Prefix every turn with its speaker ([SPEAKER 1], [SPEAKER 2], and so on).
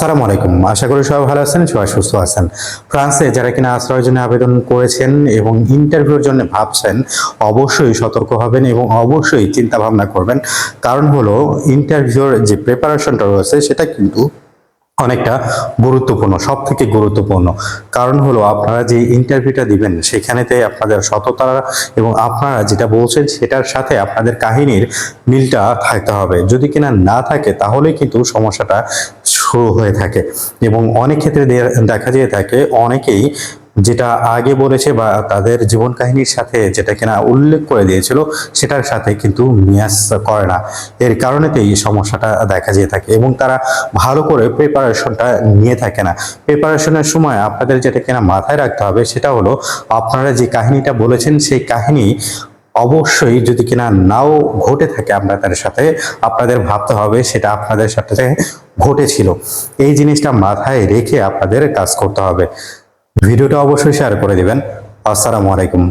[SPEAKER 1] আসসালামু আলাইকুম। আশা করি সবাই ভালো আছেন, সবাই সুস্থ আছেন। ফ্রান্সে যারা কিনা আশ্রয়ের জন্য আবেদন করেছেন এবং ইন্টারভিউর জন্য ভাবছেন, অবশ্যই সতর্ক হবেন এবং অবশ্যই চিন্তা ভাবনা করবেন। কারণ হলো ইন্টারভিউর যে প্রিপারেশনটা রয়েছে সেটা কিন্তু অনেকটা গুরুত্বপূর্ণ, সবথেকে গুরুত্বপূর্ণ। কারণ হলো আপনারা যে ইন্টারভিউটা দিবেন সেখানেতে আপনাদের সততা এবং আপনারা যেটা বলছেন সেটার সাথে আপনাদের কাহিনীর মিলটা থাকতে হবে। যদি কিনা না থাকে তাহলে কিন্তু সমস্যাটা শুরু হয়ে থাকে এবং অনেক ক্ষেত্রে দেখা যেয়ে থাকে অনেকেই যেটা আগে বলেছে বা তাদের জীবন কাহিনীর সাথে যেটা কিনা উল্লেখ করে দিয়েছিল সেটার সাথে কিন্তু ম্যাচ করে না। এর কারণেতেই এই সমস্যাটা দেখা যেয়ে থাকে এবং তারা ভালো করে প্রিপারেশনটা নিয়ে থাকে না। প্রিপারেশনের সময় আপনাদের যেটা কিনা মাথায় রাখতে হবে সেটা হলো আপনারা যে কাহিনীটা বলেছেন সেই কাহিনী অবশ্যই যদি কিনা নাও ঘটে থাকে আপনাদের সাথে, আপনাদের ভাবতে হবে সেটা আপনাদের সাথে ঘটেছিল। এই জিনিসটা মাথায় রেখে আপনাদের কাজ করতে হবে। ভিডিওটা অবশ্যই শেয়ার করে দিবেন। আসসালামু আলাইকুম।